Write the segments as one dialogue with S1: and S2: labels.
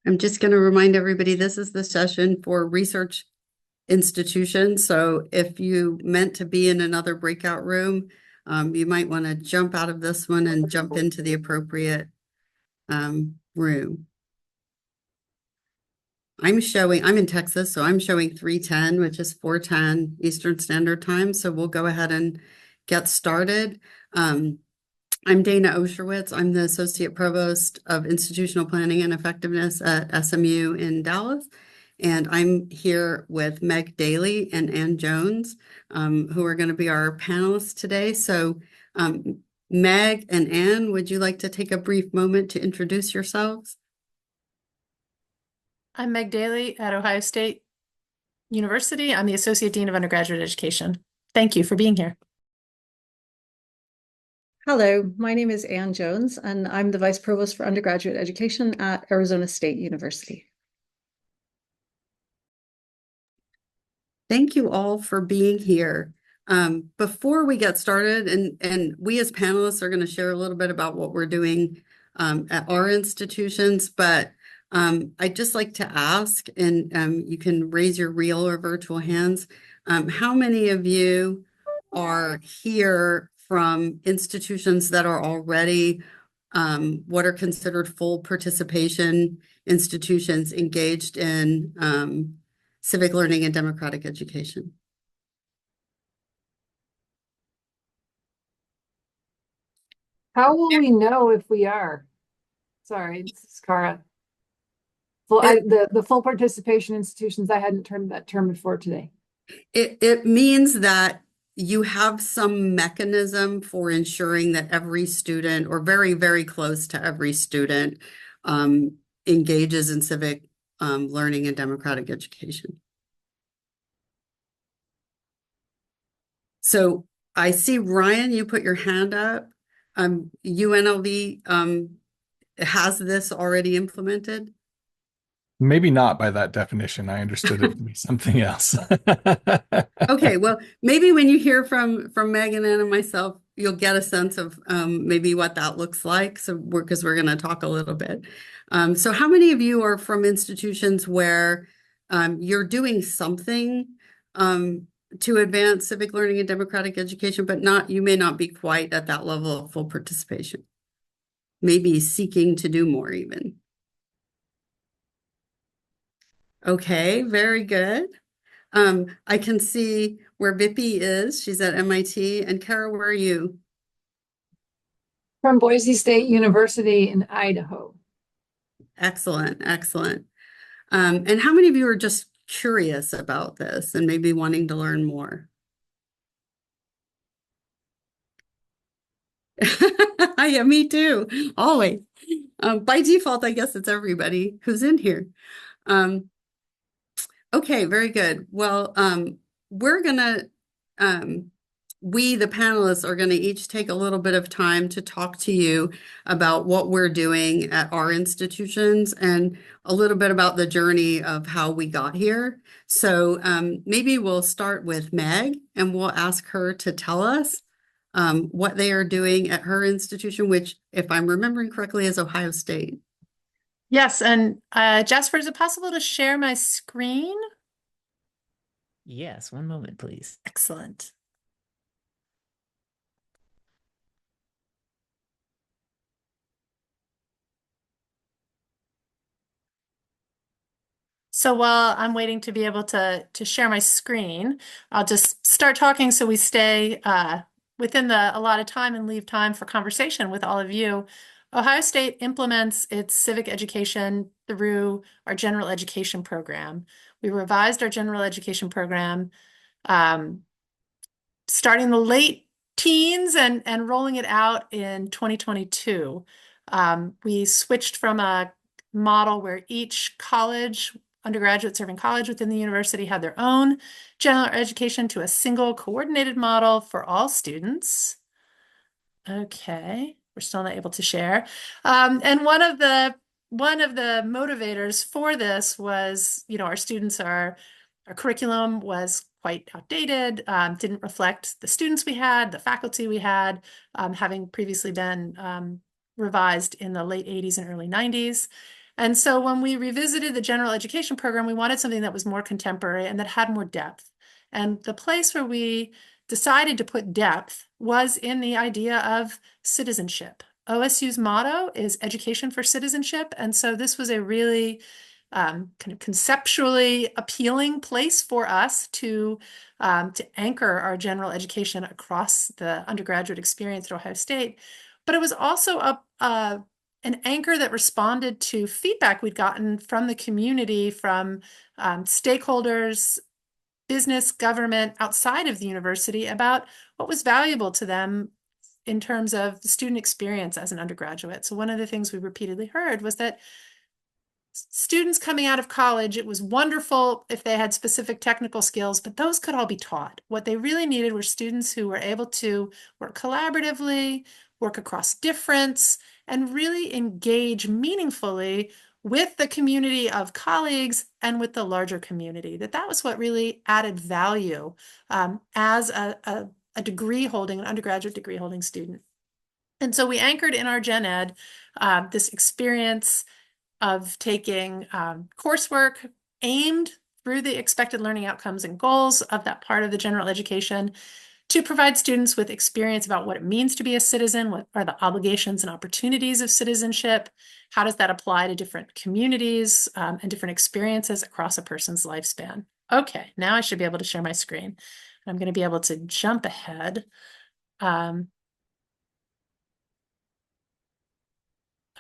S1: I'm just going to remind everybody, this is the session for research institutions. So if you meant to be in another breakout room, you might want to jump out of this one and jump into the appropriate room. I'm in Texas, so I'm showing 3:10, which is 4:10 Eastern Standard Time. So we'll go ahead and get started. I'm Dana Osherwitz. I'm the Associate Provost of Institutional Planning and Effectiveness at SMU in Dallas. And I'm here with Meg Daly and Ann Jones, who are going to be our panelists today. So Meg and Ann, would you like to take a brief moment to introduce yourselves?
S2: I'm Meg Daly at Ohio State University. I'm the Associate Dean of Undergraduate Education. Thank you for being here.
S3: Hello, my name is Ann Jones, and I'm the Vice Provost for Undergraduate Education at Arizona State University.
S1: Thank you all for being here. Before we get started, and we as panelists are going to share a little bit about what we're doing at our institutions, but I'd just like to ask, and you can raise your real or virtual hands, how many of you are here from institutions that are already what are considered full participation institutions engaged in civic learning and democratic education?
S4: How will we know if we are? Sorry, this is Cara. The full participation institutions, I hadn't termed that term before today.
S1: It means that you have some mechanism for ensuring that every student, or very, very close to every student, engages in civic learning and democratic education. So I see, Ryan, you put your hand up. UNLV has this already implemented?
S5: Maybe not by that definition. I understood it to be something else.
S1: Okay, well, maybe when you hear from Megan and myself, you'll get a sense of maybe what that looks like. So because we're going to talk a little bit. So how many of you are from institutions where you're doing something to advance civic learning and democratic education, but you may not be quite at that level of full participation, maybe seeking to do more even? Okay, very good. I can see where Vippy is. She's at MIT. And Kara, where are you?
S4: From Boise State University in Idaho.
S1: Excellent, excellent. And how many of you are just curious about this and maybe wanting to learn more? Yeah, me too, always. By default, I guess it's everybody who's in here. Okay, very good. Well, we're gonna, we, the panelists, are gonna each take a little bit of time to talk to you about what we're doing at our institutions and a little bit about the journey of how we got here. So maybe we'll start with Meg and we'll ask her to tell us what they are doing at her institution, which, if I'm remembering correctly, is Ohio State.
S2: Yes, and Jasper, is it possible to share my screen?
S6: Yes, one moment, please.
S2: Excellent. So while I'm waiting to be able to share my screen, I'll just start talking so we stay within the allotted time and leave time for conversation with all of you. Ohio State implements its civic education through our general education program. We revised our general education program starting the late teens and rolling it out in 2022. We switched from a model where each college, undergraduate serving college within the university, had their own general education to a single coordinated model for all students. Okay, we're still not able to share. And one of the motivators for this was, our students our curriculum was quite outdated, didn't reflect the students we had, the faculty we had, having previously been revised in the late 80s and early 90s. And so when we revisited the general education program, we wanted something that was more contemporary and that had more depth. And the place where we decided to put depth was in the idea of citizenship. OSU's motto is education for citizenship. And so this was a really kind of conceptually appealing place for us to anchor our general education across the undergraduate experience at Ohio State. But it was also an anchor that responded to feedback we'd gotten from the community, from stakeholders, business, government outside of the university about what was valuable to them in terms of the student experience as an undergraduate. So one of the things we repeatedly heard was that students coming out of college, it was wonderful if they had specific technical skills, but those could all be taught. What they really needed were students who were able to work collaboratively, work across difference, and really engage meaningfully with the community of colleagues and with the larger community. That was what really added value as a degree holding, an undergraduate degree holding student. And so we anchored in our gen ed this experience of taking coursework aimed through the expected learning outcomes and goals of that part of the general education to provide students with experience about what it means to be a citizen, what are the obligations and opportunities of citizenship, how does that apply to different communities and different experiences across a person's lifespan. Okay, now I should be able to share my screen. I'm going to be able to jump ahead.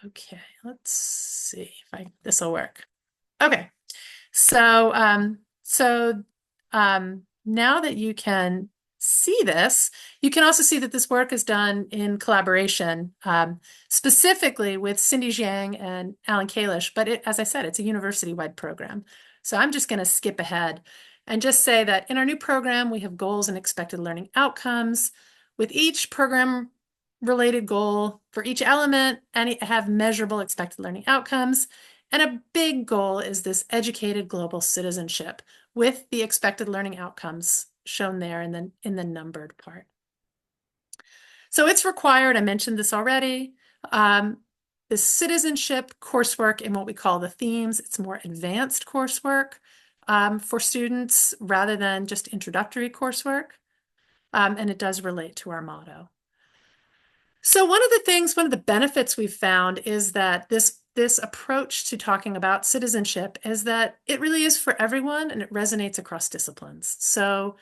S2: Okay, let's see if this will work. Okay, so now that you can see this, you can also see that this work is done in collaboration, specifically with Cindy Zhang and Alan Kalish. But as I said, it's a university-wide program. So I'm just going to skip ahead and just say that in our new program, we have goals and expected learning outcomes. With each program related goal for each element, and have measurable expected learning outcomes. And a big goal is this educated global citizenship with the expected learning outcomes shown there in the numbered part. So it's required, I mentioned this already, the citizenship coursework in what we call the themes. It's more advanced coursework for students rather than just introductory coursework. And it does relate to our motto. So one of the benefits we've found is that this approach to talking about citizenship is that it really is for everyone and it resonates across disciplines. So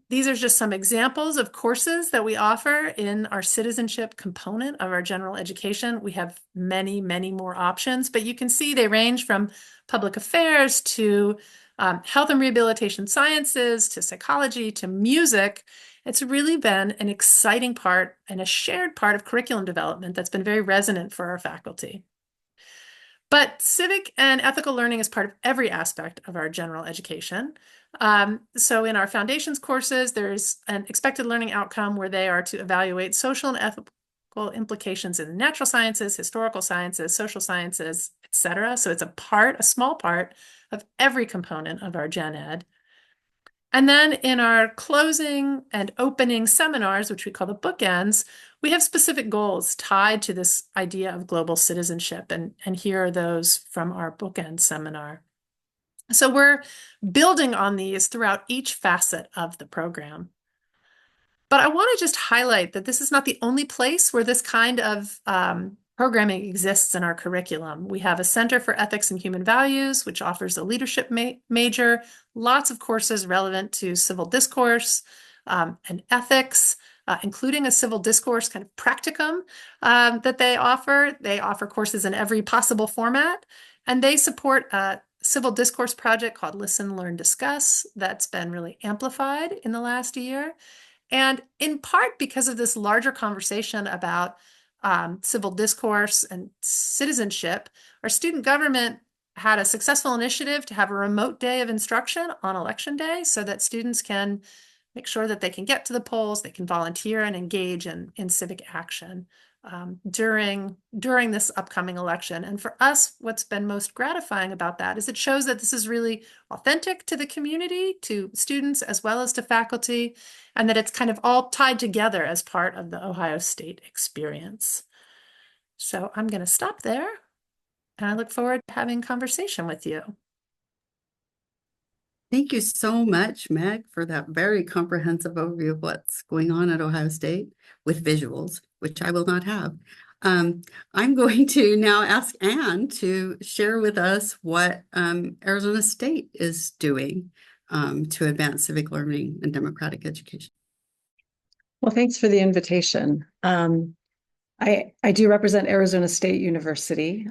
S2: these are just some examples of courses that we offer in our citizenship component of our general education. We have many, many more options, but you can see they range from public affairs to health and rehabilitation sciences, to psychology, to music. It's really been an exciting part and a shared part of curriculum development that's been very resonant for our faculty. But civic and ethical learning is part of every aspect of our general education. So in our foundations courses, there's an expected learning outcome where they are to evaluate social and ethical implications in the natural sciences, historical sciences, social sciences, etc. So it's a small part of every component of our gen ed. And then in our closing and opening seminars, which we call the bookends, we have specific goals tied to this idea of global citizenship. And here are those from our bookend seminar. So we're building on these throughout each facet of the program. But I want to just highlight that this is not the only place where this kind of programming exists in our curriculum. We have a Center for Ethics and Human Values, which offers a leadership major, lots of courses relevant to civil discourse and ethics, including a civil discourse kind of practicum that they offer. They offer courses in every possible format, and they support a civil discourse project called Listen, Learn, Discuss that's been really amplified in the last year. And in part because of this larger conversation about civil discourse and citizenship, our student government had a successful initiative to have a remote day of instruction on election day so that students can make sure that they can get to the polls, they can volunteer and engage in civic action during this upcoming election. And for us, what's been most gratifying about that is it shows that this is really authentic to the community, to students, as well as to faculty, and that it's kind of all tied together as part of the Ohio State experience. So I'm going to stop there And I look forward to having a conversation with you.
S1: Thank you so much, Meg, for that very comprehensive overview of what's going on at Ohio State with visuals, which I will not have. I'm going to now ask Anne to share with us what Arizona State is doing to advance civic learning and democratic education.
S3: Well, thanks for the invitation. I do represent Arizona State University.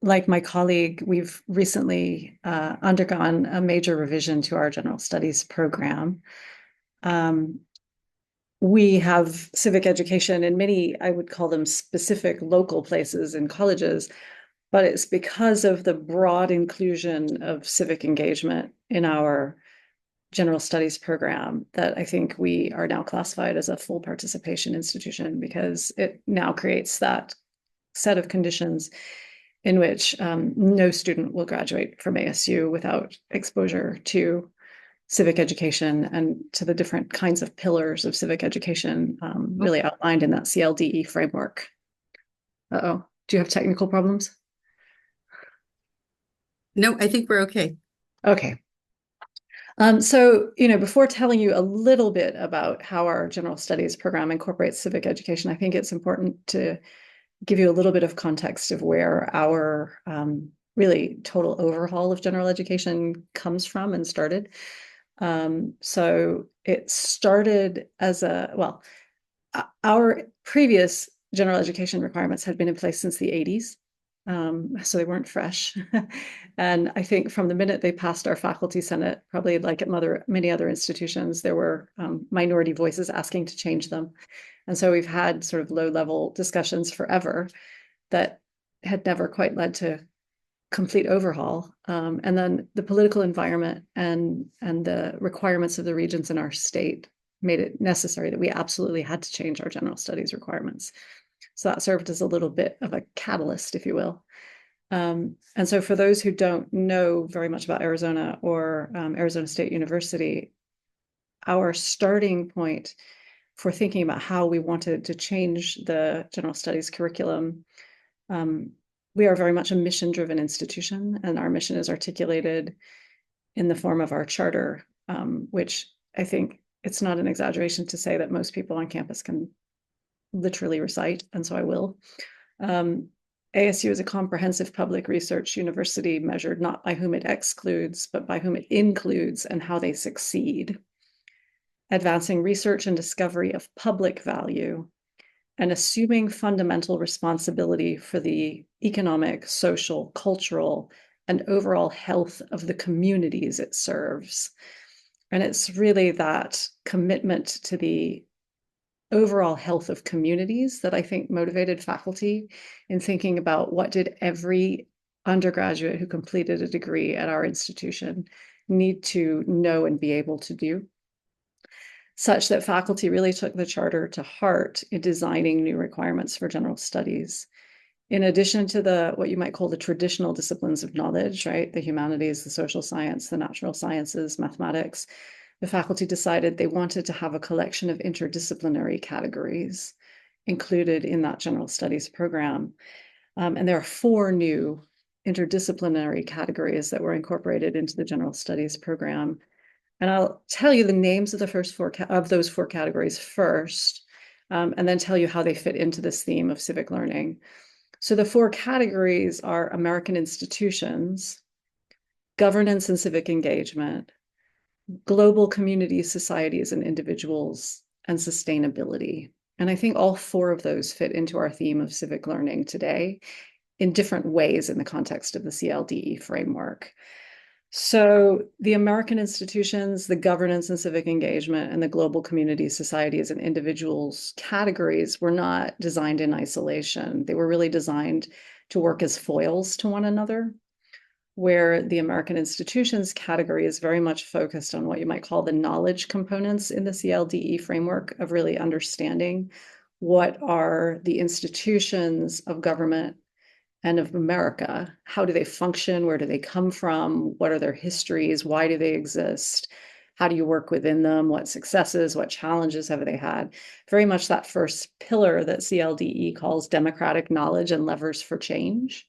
S3: Like my colleague, we've recently undergone a major revision to our general studies program. We have civic education in many, I would call them specific local places and colleges, but it's because of the broad inclusion of civic engagement in our general studies program that I think we are now classified as a full participation institution, because it now creates that set of conditions in which no student will graduate from ASU without exposure to civic education and to the different kinds of pillars of civic education really outlined in that CLDE framework. Uh-oh, do you have technical problems?
S1: No, I think we're okay.
S3: Okay. So, before telling you a little bit about how our general studies program incorporates civic education, I think it's important to give you a little bit of context of where our really total overhaul of general education comes from and started. So it started as our previous general education requirements had been in place since the 80s. So they weren't fresh. And I think from the minute they passed our faculty senate, probably like at many other institutions, there were minority voices asking to change them. And so we've had sort of low-level discussions forever that had never quite led to complete overhaul. And then the political environment and the requirements of the regions in our state made it necessary that we absolutely had to change our general studies requirements. So that served as a little bit of a catalyst, if you will. And so for those who don't know very much about Arizona or Arizona State University, our starting point for thinking about how we wanted to change the general studies curriculum, we are very much a mission-driven institution, and our mission is articulated in the form of our charter, which I think it's not an exaggeration to say that most people on campus can literally recite, and so I will. ASU is a comprehensive public research university measured not by whom it excludes, but by whom it includes and how they succeed, advancing research and discovery of public value, and assuming fundamental responsibility for the economic, social, cultural, and overall health of the communities it serves. And it's really that commitment to the overall health of communities that I think motivated faculty in thinking about what did every undergraduate who completed a degree at our institution need to know and be able to do, such that faculty really took the charter to heart in designing new requirements for general studies. In addition to what you might call the traditional disciplines of knowledge, right? The humanities, the social science, the natural sciences, mathematics, the faculty decided they wanted to have a collection of interdisciplinary categories included in that general studies program. And there are 4 new interdisciplinary categories that were incorporated into the general studies program. And I'll tell you the names of the first 4 of those 4 categories first, and then tell you how they fit into this theme of civic learning. So the 4 categories are American institutions, governance and civic engagement, global communities, societies, and individuals, and sustainability. And I think all 4 of those fit into our theme of civic learning today in different ways in the context of the CLDE framework. So the American institutions, the governance and civic engagement, and the global communities, societies, and individuals categories were not designed in isolation. They were really designed to work as foils to one another, where the American institutions category is very much focused on what you might call the knowledge components in the CLDE framework of really understanding what are the institutions of government and of America. How do they function? Where do they come from? What are their histories? Why do they exist? How do you work within them? What successes, what challenges have they had? Very much that first pillar that CLDE calls democratic knowledge and levers for change.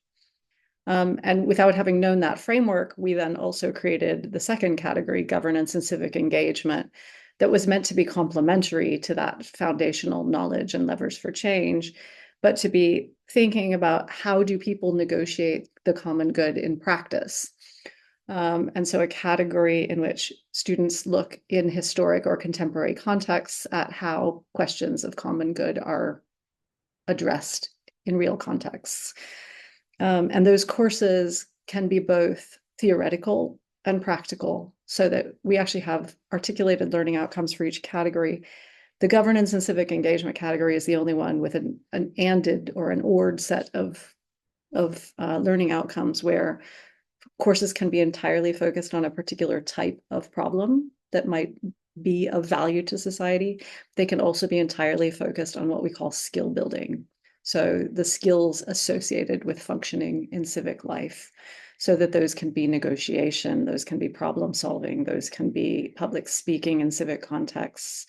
S3: And without having known that framework, we then also created the second category, governance and civic engagement, that was meant to be complementary to that foundational knowledge and levers for change, but to be thinking about how do people negotiate the common good in practice. And so a category in which students look in historic or contemporary contexts at how questions of common good are addressed in real contexts. And those courses can be both theoretical and practical, so that we actually have articulated learning outcomes for each category. The governance and civic engagement category is the only one with an ANDed or an ORed set of learning outcomes, where courses can be entirely focused on a particular type of problem that might be of value to society. They can also be entirely focused on what we call skill building. So the skills associated with functioning in civic life, so that those can be negotiation, those can be problem solving, those can be public speaking in civic contexts,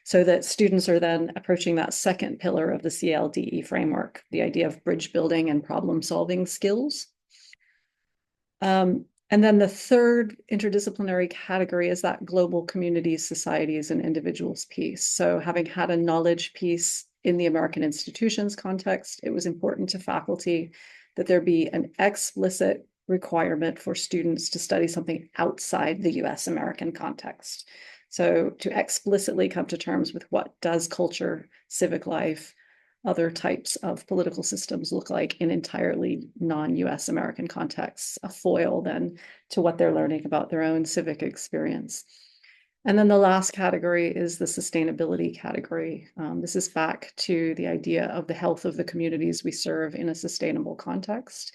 S3: so that students are then approaching that second pillar of the CLDE framework, the idea of bridge building and problem solving skills. And then the third interdisciplinary category is that global communities, societies, and individuals piece. So having had a knowledge piece in the American institutions context, it was important to faculty that there be an explicit requirement for students to study something outside the US American context. So to explicitly come to terms with what does culture, civic life, other types of political systems look like in entirely non-US American contexts, a foil then to what they're learning about their own civic experience. And then the last category is the sustainability category. This is back to the idea of the health of the communities we serve in a sustainable context.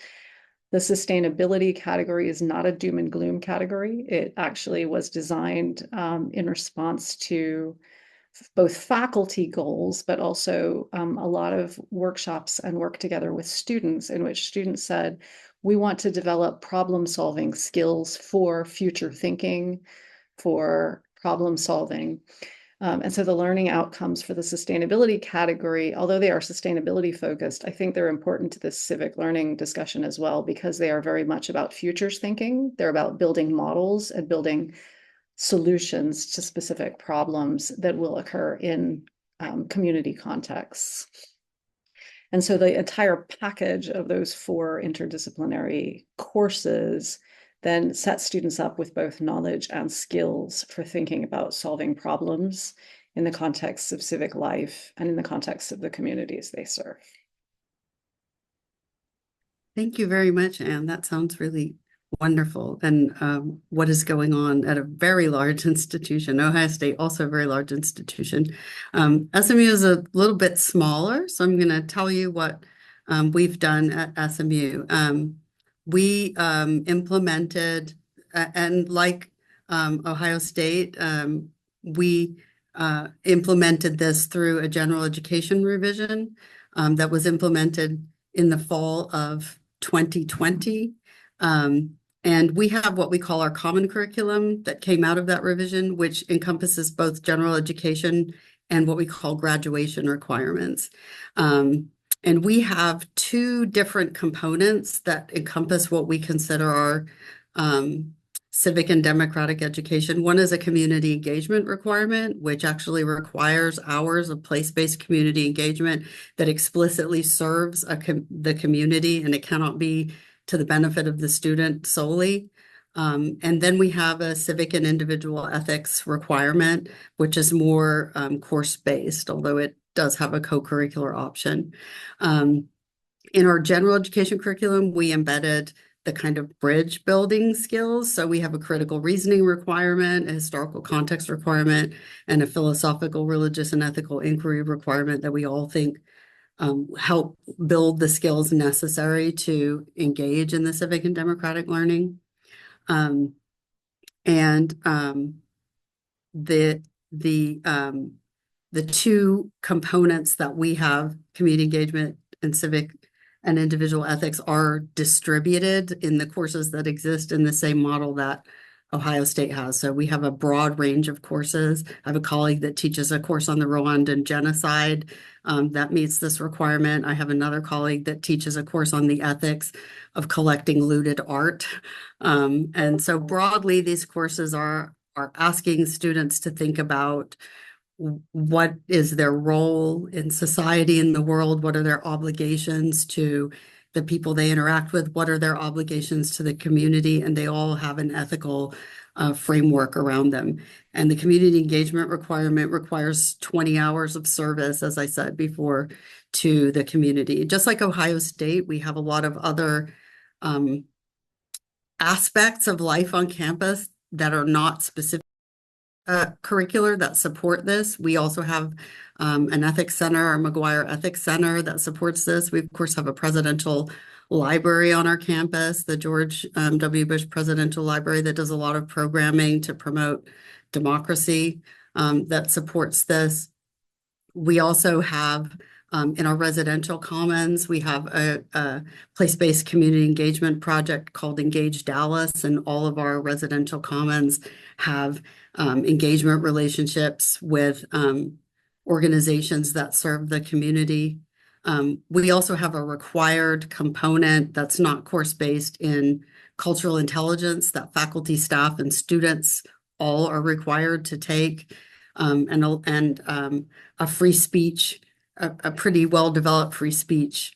S3: The sustainability category is not a doom and gloom category. It actually was designed in response to both faculty goals, but also a lot of workshops and work together with students, in which students said, we want to develop problem solving skills for future thinking, for problem solving. And so the learning outcomes for the sustainability category, although they are sustainability focused, I think they're important to this civic learning discussion as well, because they are very much about futures thinking. They're about building models and building solutions to specific problems that will occur in community contexts. And so the entire package of those 4 interdisciplinary courses then sets students up with both knowledge and skills for thinking about solving problems in the context of civic life and in the context of the communities they serve.
S1: Thank you very much, Anne. That sounds really wonderful. And what is going on at a very large institution, Ohio State, also a very large institution. SMU is a little bit smaller, so I'm going to tell you what we've done at SMU. We implemented, and like Ohio State, we implemented this through a general education revision that was implemented in the fall of 2020. And we have what we call our common curriculum that came out of that revision, which encompasses both general education and what we call graduation requirements. And we have 2 different components that encompass what we consider our civic and democratic education. One is a community engagement requirement, which actually requires hours of place-based community engagement that explicitly serves the community, and it cannot be to the benefit of the student solely. And then we have a civic and individual ethics requirement, which is more course-based, although it does have a co-curricular option. In our general education curriculum, we embedded the kind of bridge building skills. So we have a critical reasoning requirement, a historical context requirement, and a philosophical, religious, and ethical inquiry requirement that we all think help build the skills necessary to engage in the civic and democratic learning. The 2 components that we have, community engagement and civic and individual ethics, are distributed in the courses that exist in the same model that Ohio State has. So we have a broad range of courses. I have a colleague that teaches a course on the Rwandan genocide that meets this requirement. I have another colleague that teaches a course on the ethics of collecting looted art. And so broadly, these courses are asking students to think about what is their role in society, in the world, what are their obligations to the people they interact with, what are their obligations to the community, and they all have an ethical framework around them. And the community engagement requirement requires 20 hours of service, as I said before, to the community. Just like Ohio State, we have a lot of other aspects of life on campus that are not specific curricular that support this. We also have an ethics center, our McGuire Ethics Center, that supports this. We, of course, have a presidential library on our campus, the George W. Bush Presidential Library, that does a lot of programming to promote democracy that supports this. We also have in our residential commons, we have a place-based community engagement project called Engage Dallas, and all of our residential commons have engagement relationships with organizations that serve the community. We also have a required component that's not course-based in cultural intelligence that faculty, staff, and students all are required to take, and a free speech, a pretty well-developed free speech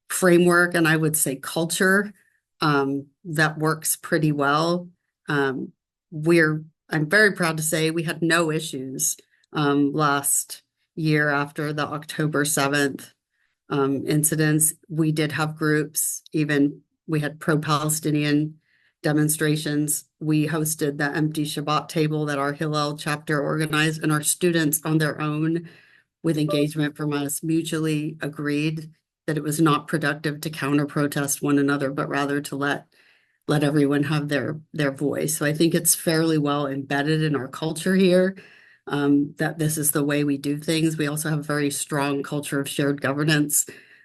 S1: framework, and I would say culture that works pretty well. I'm very proud to say we had no issues last year after the October 7th incidents. We did have groups, even we had pro-Palestinian demonstrations. We hosted the empty Shabbat table that our Hillel chapter organized, and our students on their own, with engagement from us, mutually agreed that it was not productive to counter protest one another, but rather to let everyone have their voice. So I think it's fairly well embedded in our culture here, that this is the way we do things. We also have a very strong culture of shared governance.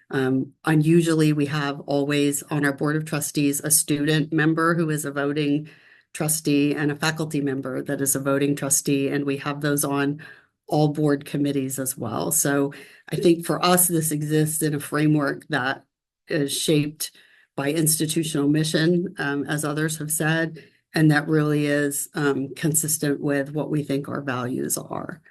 S1: Unusually, we have always on our board of trustees a student member who is a voting trustee and a faculty member that is a voting trustee, and we have those on all board committees as well. So I think for us, this exists in a framework that is shaped by institutional mission, as others have said, and that really is consistent with what we think our values are.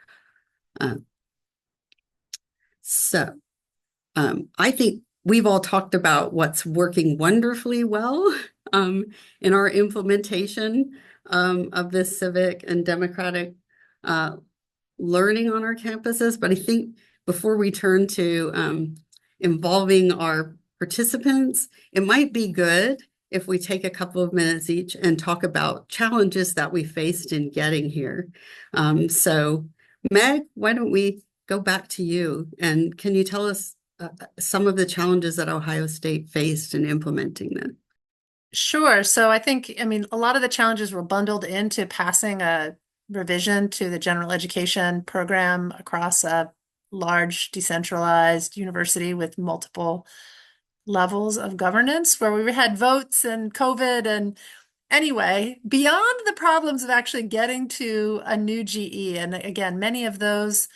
S1: I think we've all talked about what's working wonderfully well in our implementation of this civic and democratic learning on our campuses. But I think before we turn to involving our participants, it might be good if we take a couple of minutes each and talk about challenges that we faced in getting here. So Meg, why don't we go back to you, and can you tell us some of the challenges that Ohio State faced in implementing them?
S2: Sure. So I think, a lot of the challenges were bundled into passing a revision to the general education program across a large decentralized university with multiple levels of governance, where we had votes and COVID. And anyway, beyond the problems of actually getting to a new GE, and again, many of those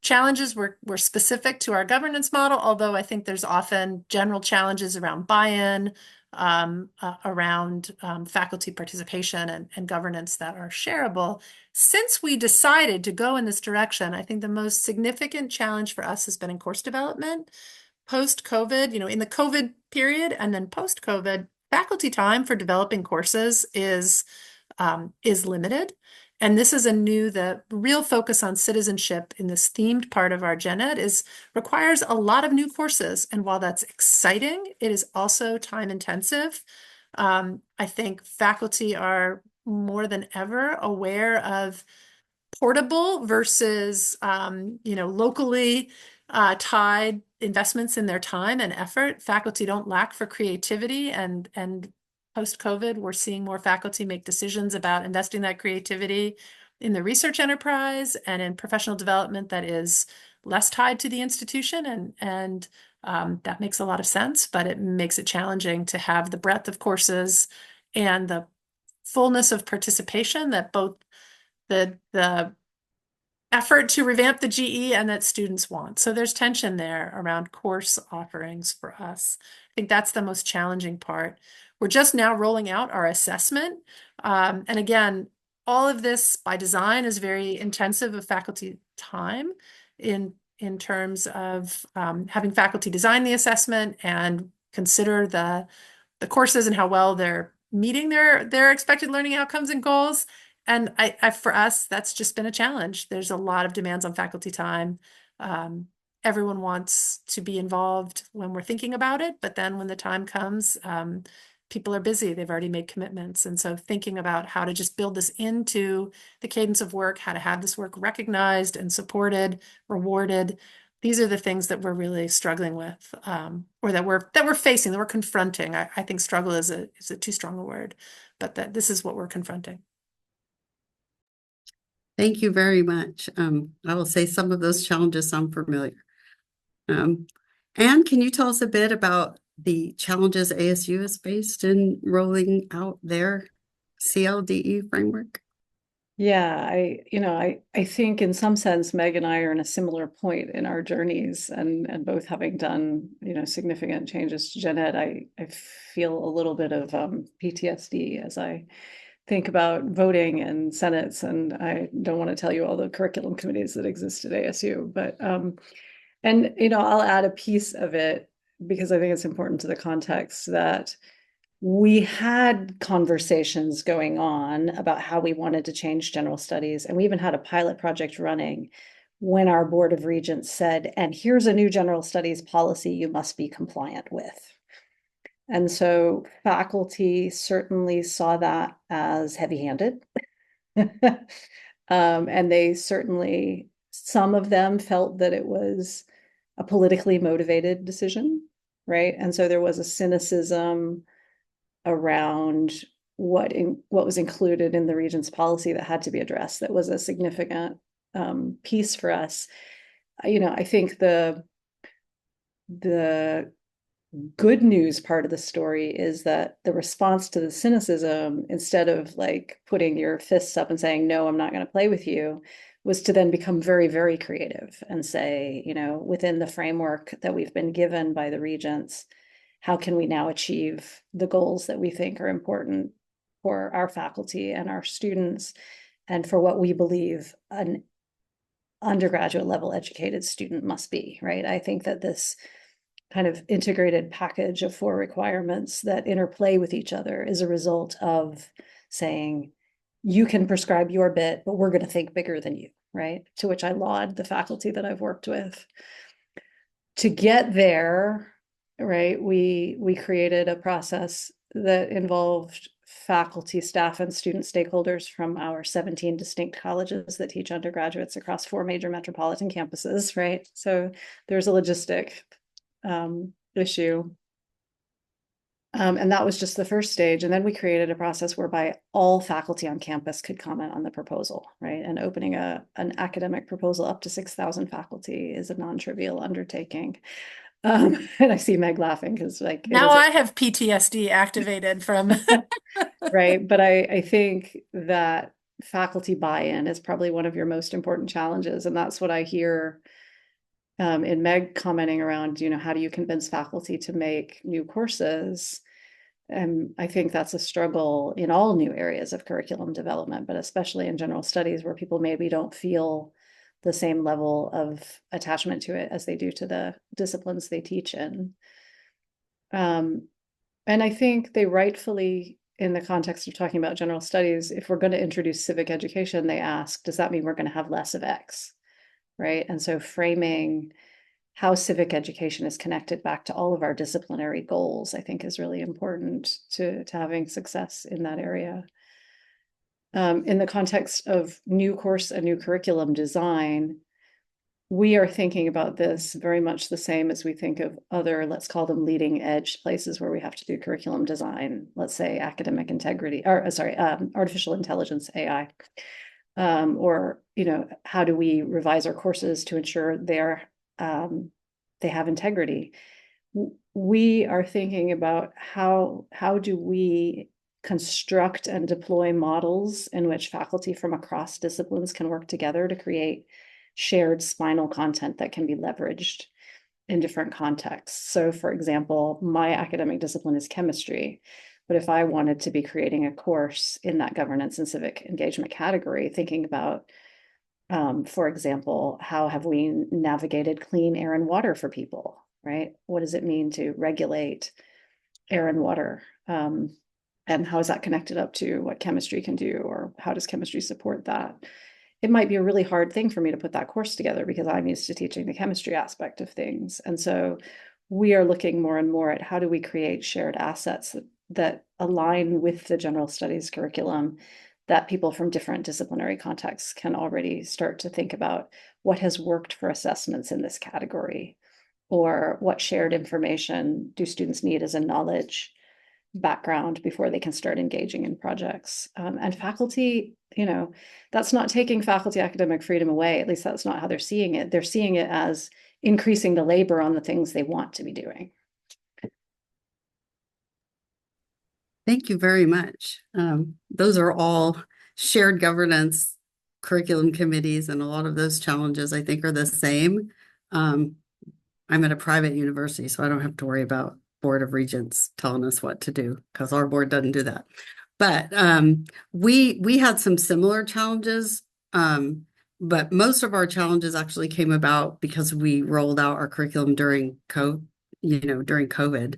S2: challenges were specific to our governance model, although I think there's often general challenges around buy-in, around faculty participation and governance that are shareable. Since we decided to go in this direction, I think the most significant challenge for us has been in course development. Post-COVID, in the COVID period and then post-COVID, faculty time for developing courses is limited. And this is the real focus on citizenship in this themed part of our gen ed requires a lot of new courses. And while that's exciting, it is also time intensive. I think faculty are more than ever aware of portable versus, locally tied investments in their time and effort. Faculty don't lack for creativity, and post-COVID, we're seeing more faculty make decisions about investing that creativity in the research enterprise and in professional development that is less tied to the institution. And that makes a lot of sense, but it makes it challenging to have the breadth of courses and the fullness of participation that both the effort to revamp the GE and that students want. So there's tension there around course offerings for us. I think that's the most challenging part. We're just now rolling out our assessment. And again, all of this by design is very intensive of faculty time in terms of having faculty design the assessment and consider the courses and how well they're meeting their expected learning outcomes and goals. And for us, that's just been a challenge. There's a lot of demands on faculty time. Everyone wants to be involved when we're thinking about it, but then when the time comes, people are busy. They've already made commitments. And so thinking about how to just build this into the cadence of work, how to have this work recognized and supported, rewarded. These are the things that we're really struggling with, or that we're facing, that we're confronting. I think struggle is a too strong a word, but that this is what we're confronting.
S1: Thank you very much. I will say some of those challenges sound familiar. Anne, can you tell us a bit about the challenges ASU has faced in rolling out their CLDE framework?
S3: Yeah, I think in some sense, Meg and I are in a similar point in our journeys, and both having done, significant changes to gen ed, I feel a little bit of PTSD as I think about voting and senates, and I don't want to tell you all the curriculum committees that exist at ASU, but and I'll add a piece of it because I think it's important to the context that we had conversations going on about how we wanted to change general studies, and we even had a pilot project running when our Board of Regents said, and here's a new general studies policy you must be compliant with. And so faculty certainly saw that as heavy-handed. And they certainly, some of them felt that it was a politically motivated decision, right? And so there was a cynicism around what was included in the Regents policy that had to be addressed. That was a significant piece for us. I think the good news part of the story is that the response to the cynicism, instead of like putting your fists up and saying, no, I'm not going to play with you, was to then become very, very creative and say, within the framework that we've been given by the Regents, how can we now achieve the goals that we think are important for our faculty and our students, and for what we believe an undergraduate level educated student must be, right? I think that this kind of integrated package of 4 requirements that interplay with each other is a result of saying, you can prescribe your bit, but we're going to think bigger than you, right? To which I laud the faculty that I've worked with. To get there, right, we created a process that involved faculty, staff, and student stakeholders from our 17 distinct colleges that teach undergraduates across 4 major metropolitan campuses, right? So there's a logistic issue. And that was just the first stage. And then we created a process whereby all faculty on campus could comment on the proposal, right? And opening an academic proposal up to 6,000 faculty is a non-trivial undertaking. And I see Meg laughing because
S2: now I have PTSD activated from
S3: right. But I think that faculty buy-in is probably one of your most important challenges. And that's what I hear in Meg commenting around, how do you convince faculty to make new courses? And I think that's a struggle in all new areas of curriculum development, but especially in general studies where people maybe don't feel the same level of attachment to it as they do to the disciplines they teach in. And I think they rightfully, in the context of talking about general studies, if we're going to introduce civic education, they ask, does that mean we're going to have less of X? Right. And so framing how civic education is connected back to all of our disciplinary goals, I think is really important to having success in that area. In the context of new course and new curriculum design, we are thinking about this very much the same as we think of other, let's call them leading edge places where we have to do curriculum design, let's say academic integrity, or artificial intelligence, AI. Or, how do we revise our courses to ensure they have integrity? We are thinking about how do we construct and deploy models in which faculty from across disciplines can work together to create shared spinal content that can be leveraged in different contexts. So for example, my academic discipline is chemistry, but if I wanted to be creating a course in that governance and civic engagement category, thinking about, for example, how have we navigated clean air and water for people, right? What does it mean to regulate air and water? And how is that connected up to what chemistry can do, or how does chemistry support that? It might be a really hard thing for me to put that course together because I'm used to teaching the chemistry aspect of things. And so we are looking more and more at how do we create shared assets that align with the general studies curriculum, that people from different disciplinary contexts can already start to think about what has worked for assessments in this category, or what shared information do students need as a knowledge background before they can start engaging in projects. And faculty, that's not taking faculty academic freedom away. At least that's not how they're seeing it. They're seeing it as increasing the labor on the things they want to be doing.
S1: Thank you very much. Those are all shared governance curriculum committees, and a lot of those challenges I think are the same. I'm at a private university, so I don't have to worry about Board of Regents telling us what to do, because our board doesn't do that. But we had some similar challenges, but most of our challenges actually came about because we rolled out our curriculum during COVID.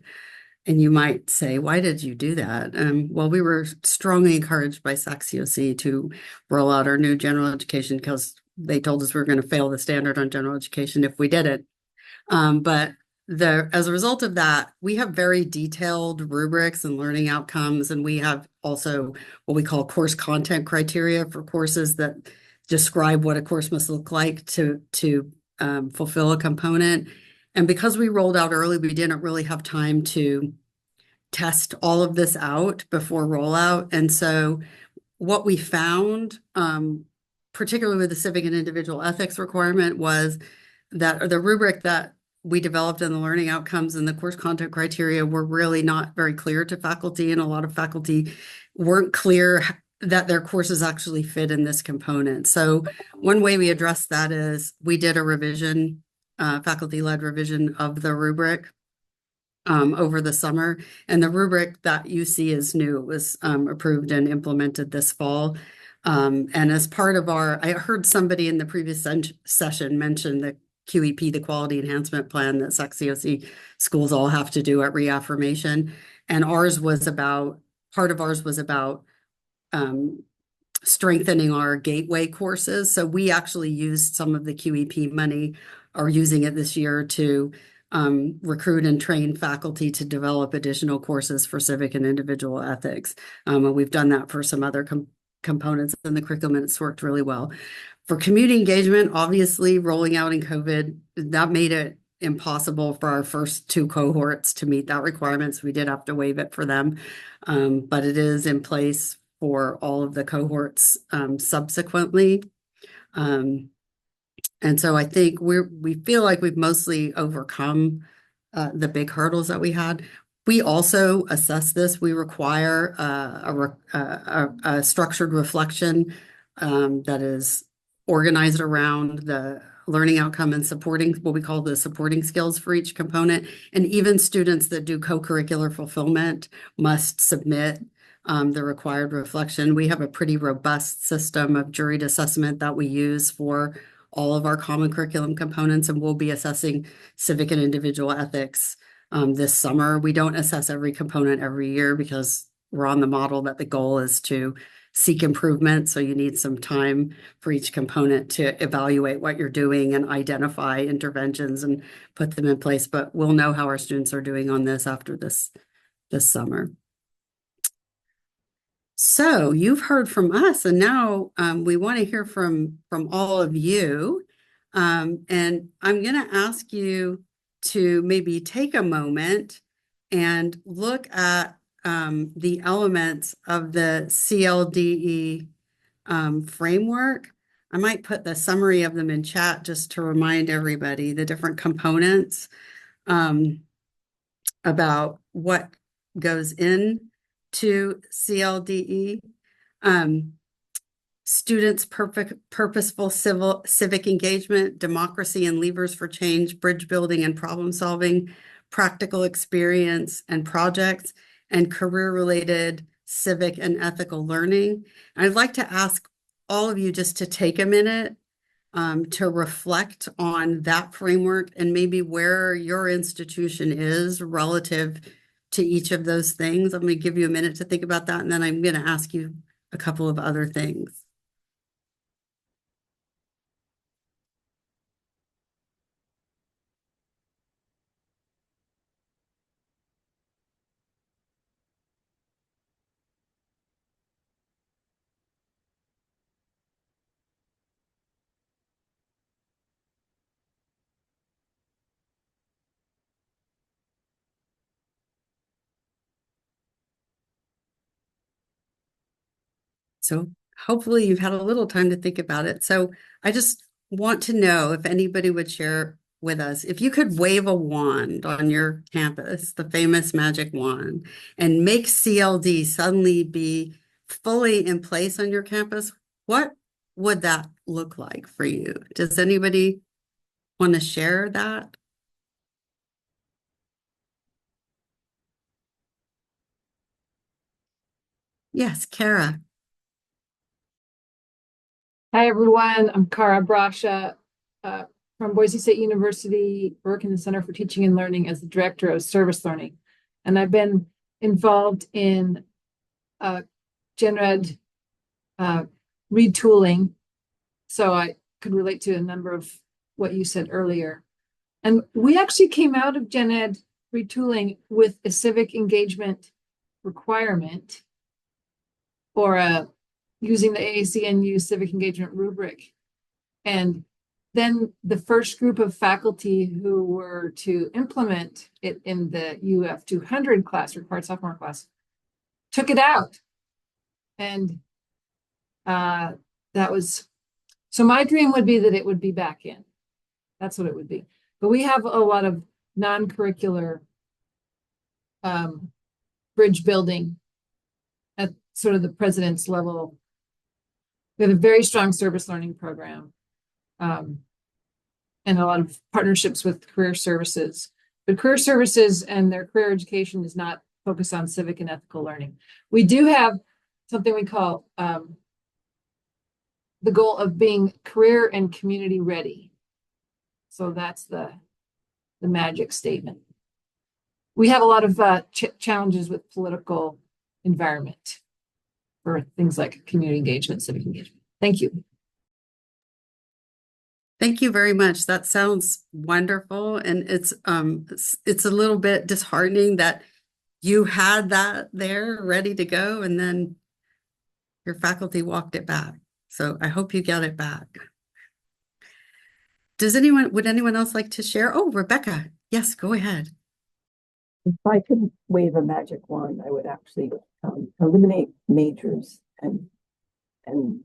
S1: And you might say, why did you do that? Well, we were strongly encouraged by SAC-COC to roll out our new general education because they told us we were going to fail the standard on general education if we did it. But as a result of that, we have very detailed rubrics and learning outcomes, and we have also what we call course content criteria for courses that describe what a course must look like to fulfill a component. And because we rolled out early, we didn't really have time to test all of this out before rollout. And so what we found, particularly with the civic and individual ethics requirement, was that the rubric that we developed in the learning outcomes and the course content criteria were really not very clear to faculty, and a lot of faculty weren't clear that their courses actually fit in this component. So one way we addressed that is we did a revision, faculty-led revision of the rubric over the summer. And the rubric that you see is new. It was approved and implemented this fall. And as part of I heard somebody in the previous session mention the QEP, the Quality Enhancement Plan that SAC-COC schools all have to do at reaffirmation. And part of ours was about strengthening our gateway courses. So we actually used some of the QEP money, or using it this year, to recruit and train faculty to develop additional courses for civic and individual ethics. And we've done that for some other components in the curriculum, and it's worked really well. For community engagement, obviously rolling out in COVID, that made it impossible for our first 2 cohorts to meet that requirement. So we did have to waive it for them. But it is in place for all of the cohorts subsequently. And so I think we feel like we've mostly overcome the big hurdles that we had. We also assess this. We require a structured reflection that is organized around the learning outcome and supporting what we call the supporting skills for each component. And even students that do co-curricular fulfillment must submit the required reflection. We have a pretty robust system of juried assessment that we use for all of our common curriculum components, and we'll be assessing civic and individual ethics this summer. We don't assess every component every year because we're on the model that the goal is to seek improvement. So you need some time for each component to evaluate what you're doing and identify interventions and put them in place. But we'll know how our students are doing on this after this summer. So you've heard from us, and now we want to hear from all of you. And I'm going to ask you to maybe take a moment and look at the elements of the CLDE framework. I might put the summary of them in chat just to remind everybody the different components about what goes in to CLDE. Students' purposeful civic engagement, democracy and levers for change, bridge building and problem solving, practical experience and projects, and career-related civic and ethical learning. I'd like to ask all of you just to take a minute to reflect on that framework and maybe where your institution is relative to each of those things. I'm going to give you a minute to think about that, and then I'm going to ask you a couple of other things. So hopefully you've had a little time to think about it. So I just want to know if anybody would share with us, if you could wave a wand on your campus, the famous magic wand, and make CLD suddenly be fully in place on your campus, what would that look like for you? Does anybody want to share that? Yes, Kara.
S4: Hi, everyone. I'm Kara Brasha from Boise State University, work in the Center for Teaching and Learning as the Director of Service Learning. And I've been involved in gen ed retooling, so I could relate to a number of what you said earlier. And we actually came out of gen ed retooling with a civic engagement requirement or using the AAC-NU civic engagement rubric. And then the first group of faculty who were to implement it in the UF 200 class, required sophomore class, took it out. And that was, so my dream would be that it would be back in. That's what it would be. But we have a lot of non-curricular bridge building at sort of the president's level. We have a very strong service learning program and a lot of partnerships with career services. But career services and their career education is not focused on civic and ethical learning. We do have something we call the goal of being career and community ready. So that's the magic statement. We have a lot of challenges with political environment for things like community engagement, civic engagement. Thank you.
S1: Thank you very much. That sounds wonderful. And it's a little bit disheartening that you had that there ready to go and then your faculty walked it back. So I hope you get it back. Would anyone else like to share? Oh, Rebecca. Yes, go ahead.
S6: If I could wave a magic wand, I would actually eliminate majors and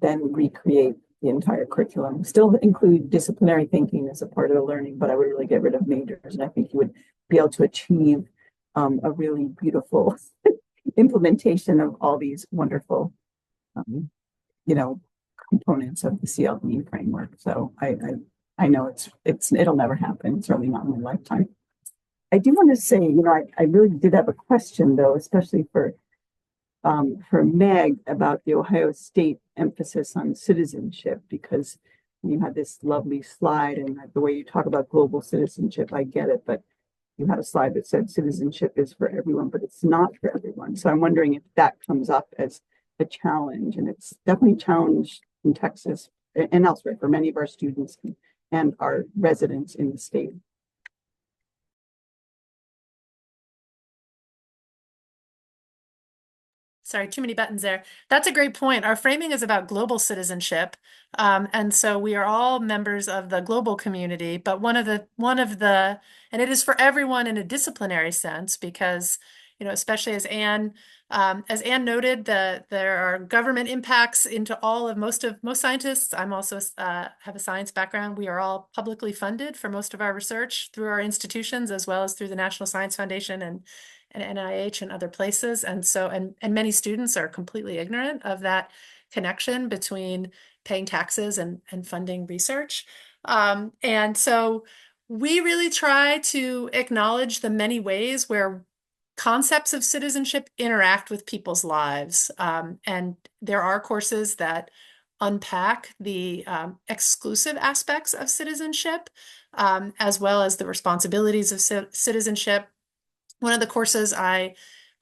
S6: then recreate the entire curriculum. Still include disciplinary thinking as a part of the learning, but I would really get rid of majors. And I think you would be able to achieve a really beautiful implementation of all these wonderful, components of the CLDE framework. So I know it'll never happen. Certainly not in my lifetime. I do want to say, I really did have a question though, especially for Meg about the Ohio State emphasis on citizenship, because you had this lovely slide and the way you talk about global citizenship, I get it, but you had a slide that said citizenship is for everyone, but it's not for everyone. So I'm wondering if that comes up as a challenge, and it's definitely challenged in Texas and elsewhere for many of our students and our residents in the state.
S2: Sorry, too many buttons there. That's a great point. Our framing is about global citizenship. And so we are all members of the global community, but one of the, and it is for everyone in a disciplinary sense, because, especially as Anne noted, there are government impacts into most scientists. I'm also have a science background. We are all publicly funded for most of our research through our institutions, as well as through the National Science Foundation and NIH and other places. And so, and many students are completely ignorant of that connection between paying taxes and funding research. And so we really try to acknowledge the many ways where concepts of citizenship interact with people's lives. And there are courses that unpack the exclusive aspects of citizenship, as well as the responsibilities of citizenship. One of the courses I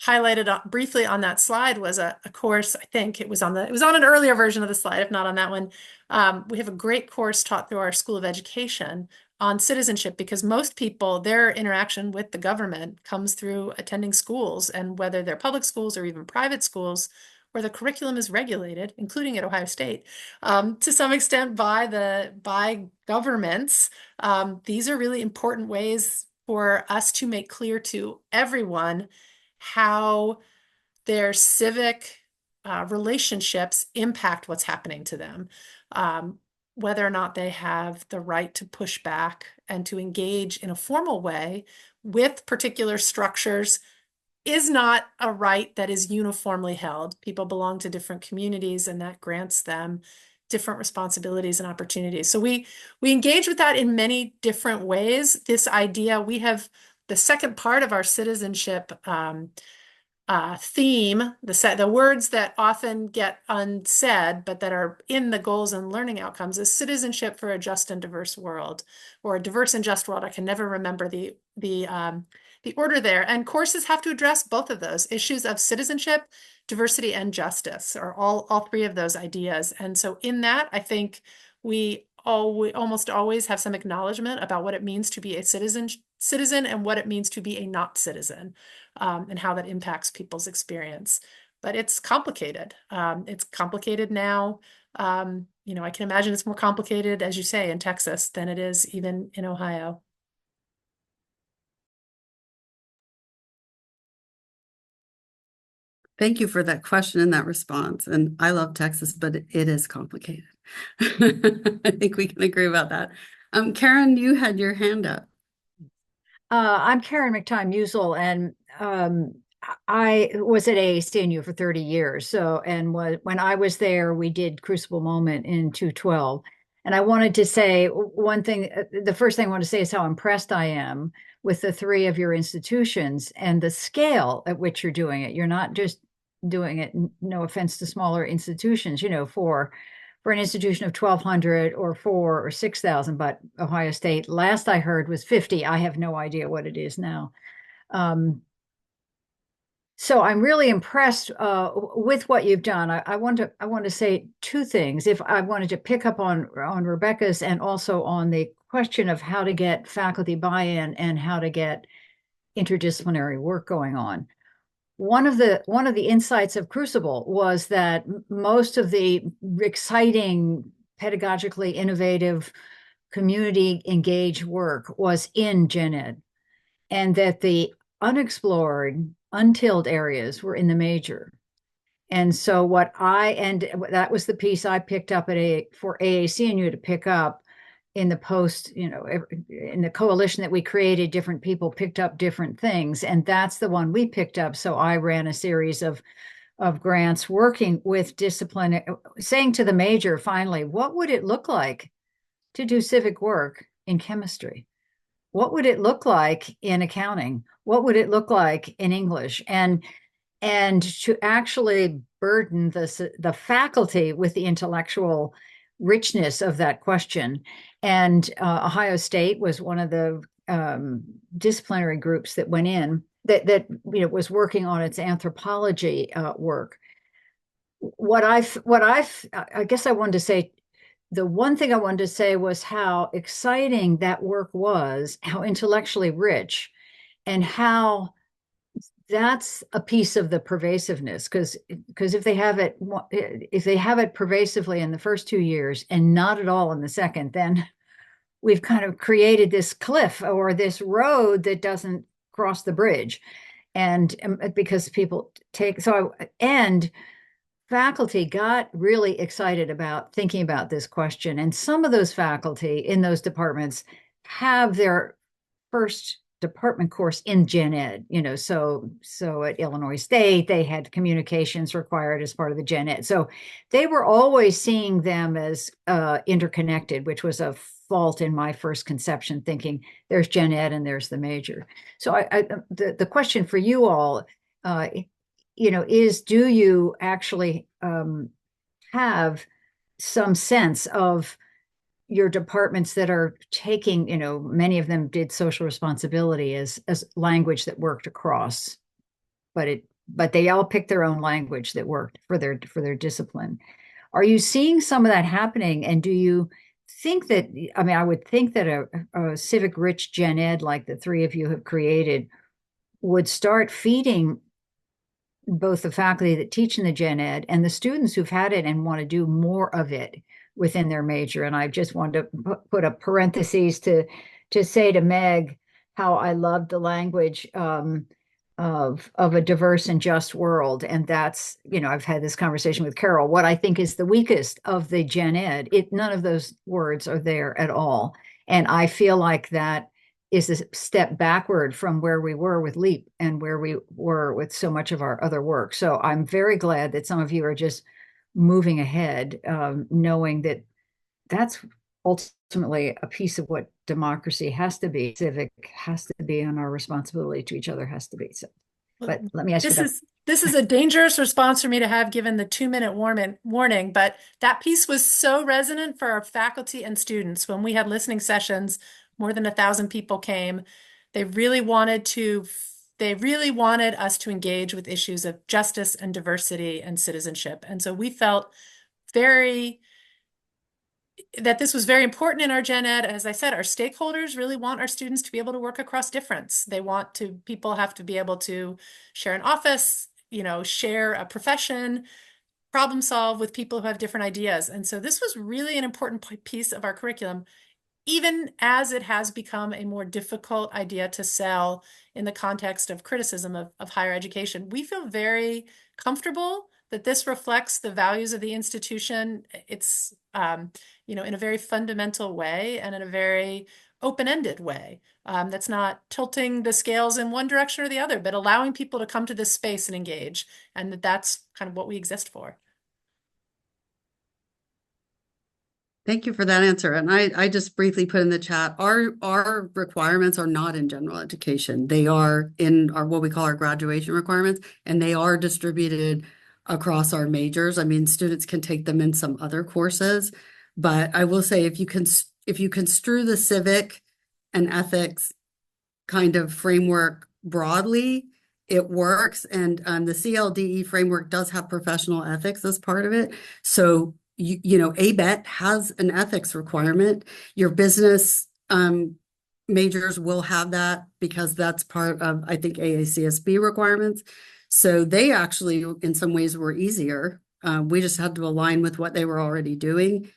S2: highlighted briefly on that slide was a course, I think it was on an earlier version of the slide, if not on that one. We have a great course taught through our School of Education on citizenship, because most people, their interaction with the government comes through attending schools, and whether they're public schools or even private schools, where the curriculum is regulated, including at Ohio State, to some extent by governments. These are really important ways for us to make clear to everyone how their civic relationships impact what's happening to them. Whether or not they have the right to push back and to engage in a formal way with particular structures is not a right that is uniformly held. People belong to different communities, and that grants them different responsibilities and opportunities. So we engage with that in many different ways. This idea, we have the second part of our citizenship theme, the words that often get unsaid, but that are in the goals and learning outcomes, is citizenship for a just and diverse world, or a diverse and just world. I can never remember the order there. And courses have to address both of those issues of citizenship, diversity, and justice, or all three of those ideas. And so in that, I think we almost always have some acknowledgement about what it means to be a citizen and what it means to be a not citizen, and how that impacts people's experience. But it's complicated. It's complicated now. I can imagine it's more complicated, as you say, in Texas than it is even in Ohio.
S1: Thank you for that question and that response. And I love Texas, but it is complicated. I think we can agree about that. Karen, you had your hand up.
S7: I'm Karen McTime-Musel, and I was at AACNU for 30 years. So, and when I was there, we did Crucible Moment in 2012. And I wanted to say one thing. The first thing I want to say is how impressed I am with the three of your institutions and the scale at which you're doing it. You're not just doing it, no offense to smaller institutions, for an institution of 1,200 or 4,000 or 6,000, but Ohio State, last I heard, was 50. I have no idea what it is now. So I'm really impressed with what you've done. I want to say two things. If I wanted to pick up on Rebecca's, and also on the question of how to get faculty buy-in and how to get interdisciplinary work going on. One of the insights of Crucible was that most of the exciting, pedagogically innovative, community engaged work was in Gen Ed, and that the unexplored, untilled areas were in the major. And so that was the piece I picked up for AACNU to pick up in the post, in the coalition that we created. Different people picked up different things, and that's the one we picked up. So I ran a series of grants working with discipline, saying to the major, finally, what would it look like to do civic work in chemistry? What would it look like in accounting? What would it look like in English? And to actually burden the faculty with the intellectual richness of that question. And Ohio State was one of the disciplinary groups that went in that was working on its anthropology work. I guess I wanted to say, the one thing I wanted to say was how exciting that work was, how intellectually rich, and how that's a piece of the pervasiveness, because if they have it pervasively in the first 2 years and not at all in the second, then we've kind of created this cliff or this road that doesn't cross the bridge. And because people and faculty got really excited about thinking about this question. And some of those faculty in those departments have their first department course in gen ed, you know, so at Illinois State, they had communications required as part of the gen ed. So they were always seeing them as interconnected, which was a fault in my first conception, thinking there's gen ed and there's the major. So the question for you all, you know, is do you actually have some sense of your departments that are taking, you know, many of them did social responsibility as language that worked across, but they all picked their own language that worked for their discipline. Are you seeing some of that happening? And do you think that, I mean, I would think that a civic rich gen ed like the three of you have created would start feeding both the faculty that teach in the gen ed and the students who've had it and want to do more of it within their major. And I just wanted to put a parentheses to say to Meg how I love the language of a diverse and just world. And that's, you know, I've had this conversation with Carol. What I think is the weakest of the gen ed, none of those words are there at all. And I feel like that is a step backward from where we were with LEAP and where we were with so much of our other work. So I'm very glad that some of you are just moving ahead, knowing that that's ultimately a piece of what democracy has to be, civic has to be, and our responsibility to each other has to be. So, but let me ask you that.
S2: This is a dangerous response for me to have given the 2-minute warning, but that piece was so resonant for our faculty and students. When we had listening sessions, more than 1,000 people came. They really wanted us to engage with issues of justice and diversity and citizenship. And so we felt that this was very important in our gen ed. As I said, our stakeholders really want our students to be able to work across difference. People have to be able to share an office, you know, share a profession, problem solve with people who have different ideas. And so this was really an important piece of our curriculum, even as it has become a more difficult idea to sell in the context of criticism of higher education. We feel very comfortable that this reflects the values of the institution. It's, you know, in a very fundamental way and in a very open-ended way. That's not tilting the scales in one direction or the other, but allowing people to come to this space and engage. And that's kind of what we exist for.
S1: Thank you for that answer. And I just briefly put in the chat, our requirements are not in general education. They are in our what we call our graduation requirements, and they are distributed across our majors. I mean, students can take them in some other courses, but I will say if you construe the civic and ethics kind of framework broadly, it works. And the CLDE framework does have professional ethics as part of it. So you know, ABET has an ethics requirement. Your business majors will have that because that's part of, I think, AACSB requirements. So they actually, in some ways, were easier. We just had to align with what they were already doing.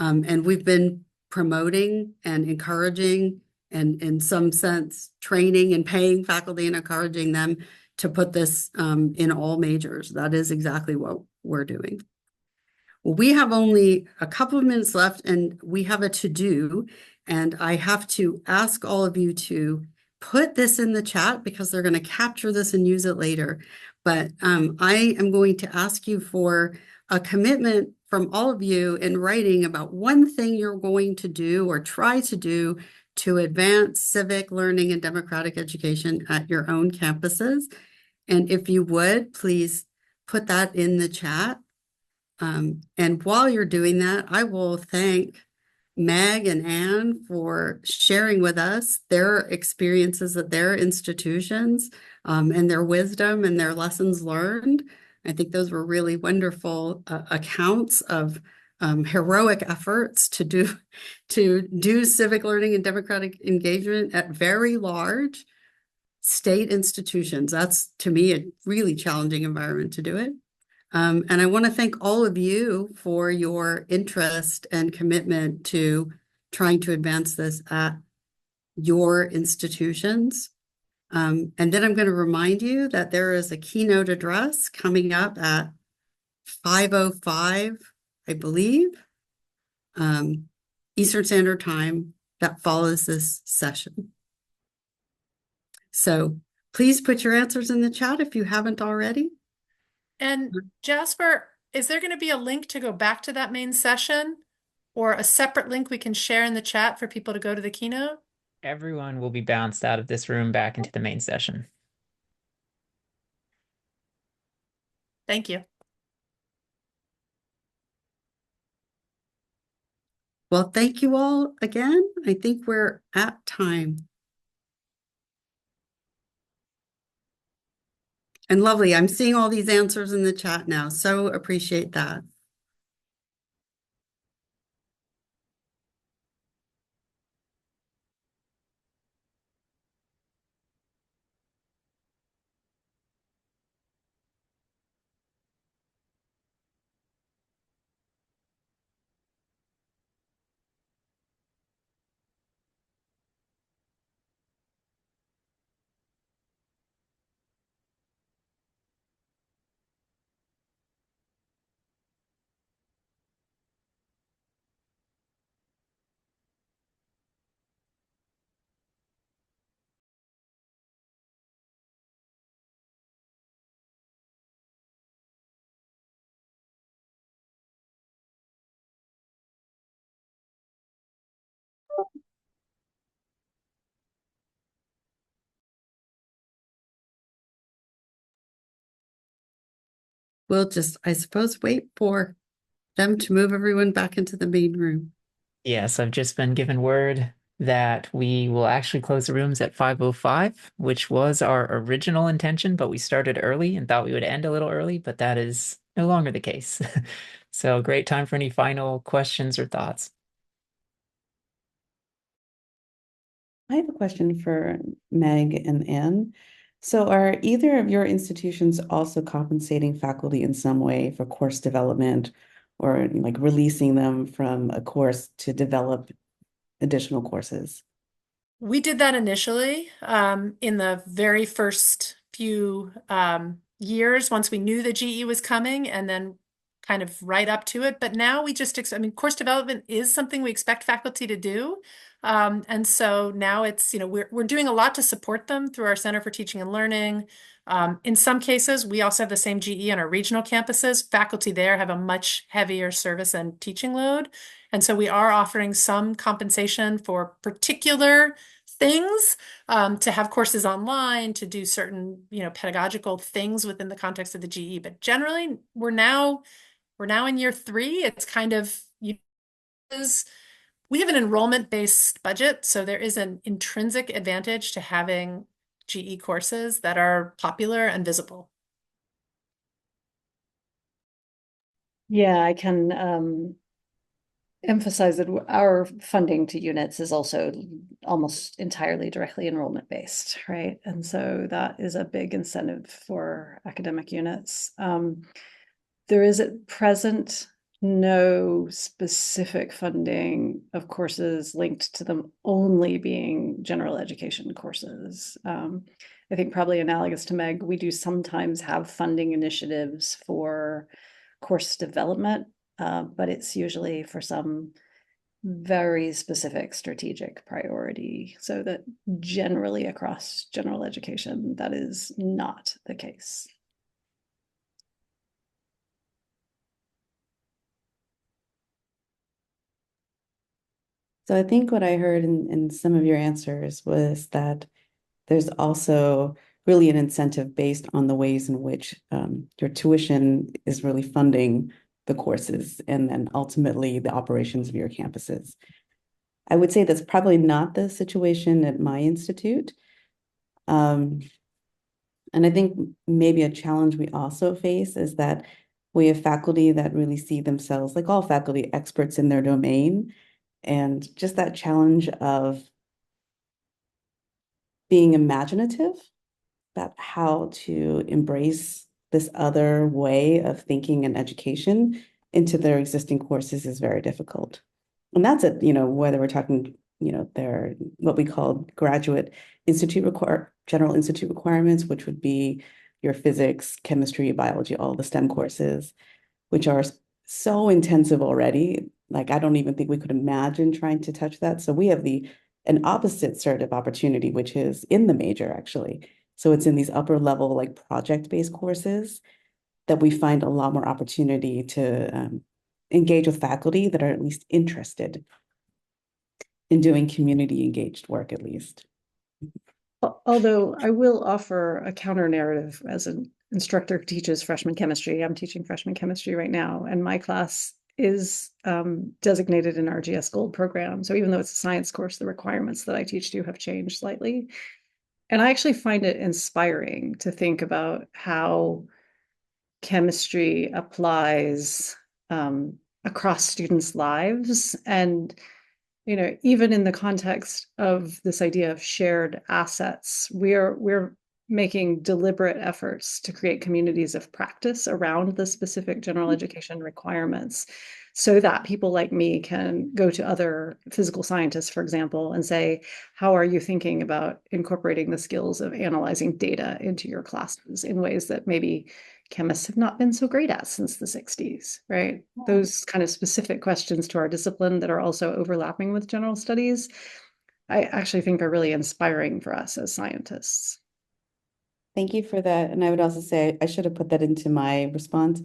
S1: And we've been promoting and encouraging and in some sense, training and paying faculty and encouraging them to put this in all majors. That is exactly what we're doing. Well, we have only a couple of minutes left and we have a to-do, and I have to ask all of you to put this in the chat because they're going to capture this and use it later. But I am going to ask you for a commitment from all of you in writing about one thing you're going to do or try to do to advance civic learning and democratic education at your own campuses. And if you would, please put that in the chat. And while you're doing that, I will thank Meg and Anne for sharing with us their experiences at their institutions and their wisdom and their lessons learned. I think those were really wonderful accounts of heroic efforts to do civic learning and democratic engagement at very large state institutions. That's, to me, a really challenging environment to do it. And I want to thank all of you for your interest and commitment to trying to advance this at your institutions. And then I'm going to remind you that there is a keynote address coming up at 5:05, I believe, Eastern Standard Time that follows this session. So please put your answers in the chat if you haven't already.
S2: And Jasper, is there going to be a link to go back to that main session or a separate link we can share in the chat for people to go to the keynote?
S8: Everyone will be bounced out of this room back into the main session.
S2: Thank you.
S1: Well, thank you all again. I think we're at time. And lovely, I'm seeing all these answers in the chat now, so appreciate that. We'll just, I suppose, wait for them to move everyone back into the main room.
S8: Yes, I've just been given word that we will actually close the rooms at 5:05, which was our original intention, but we started early and thought we would end a little early, but that is no longer the case. So great time for any final questions or thoughts.
S9: I have a question for Meg and Anne. So are either of your institutions also compensating faculty in some way for course development or like releasing them from a course to develop additional courses?
S2: We did that initially in the very first few years once we knew the GE was coming, and then kind of right up to it. But now we just, I mean, course development is something we expect faculty to do. And so now it's, we're doing a lot to support them through our Center for Teaching and Learning. In some cases, we also have the same GE on our regional campuses. Faculty there have a much heavier service and teaching load. And so we are offering some compensation for particular things, to have courses online, to do certain, pedagogical things within the context of the GE. But generally, we're now in year 3. It's kind of, we have an enrollment-based budget, so there is an intrinsic advantage to having GE courses that are popular and visible.
S3: Yeah, I can emphasize that our funding to units is also almost entirely directly enrollment based, right? And so that is a big incentive for academic units. There is at present no specific funding of courses linked to them only being general education courses. I think probably analogous to Meg, we do sometimes have funding initiatives for course development, but it's usually for some very specific strategic priority, so that generally across general education, that is not the case.
S9: So I think what I heard in some of your answers was that there's also really an incentive based on the ways in which your tuition is really funding the courses and then ultimately the operations of your campuses. I would say that's probably not the situation at my institute. And I think maybe a challenge we also face is that we have faculty that really see themselves, like all faculty, experts in their domain. And just that challenge of being imaginative about how to embrace this other way of thinking and education into their existing courses is very difficult. And that's it, whether we're talking, they're what we call graduate general institute requirements, which would be your physics, chemistry, biology, all the STEM courses, which are so intensive already. Like, I don't even think we could imagine trying to touch that. So we have the an opposite sort of opportunity, which is in the major actually. So it's in these upper level, like project-based courses that we find a lot more opportunity to engage with faculty that are at least interested in doing community engaged work, at least.
S3: Although I will offer a counter narrative as an instructor who teaches freshman chemistry. I'm teaching freshman chemistry right now, and my class is designated an RGS Gold program. So even though it's a science course, the requirements that I teach do have changed slightly. And I actually find it inspiring to think about how chemistry applies across students' lives. And even in the context of this idea of shared assets, we're making deliberate efforts to create communities of practice around the specific general education requirements so that people like me can go to other physical scientists, for example, and say, how are you thinking about incorporating the skills of analyzing data into your classes in ways that maybe chemists have not been so great at since the 60s, right? Those kind of specific questions to our discipline that are also overlapping with general studies, I actually think are really inspiring for us as scientists.
S9: Thank you for that. And I would also say I should have put that into my response.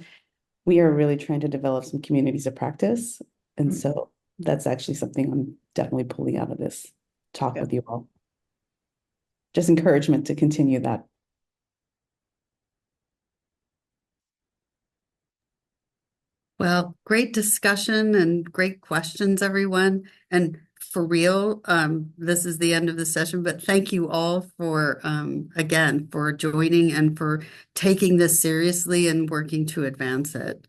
S9: We are really trying to develop some communities of practice. And so that's actually something I'm definitely pulling out of this talk with you all. Just encouragement to continue that.
S1: Well, great discussion and great questions, everyone. And for real, this is the end of the session, but thank you all for, again, for joining and for taking this seriously and working to advance it.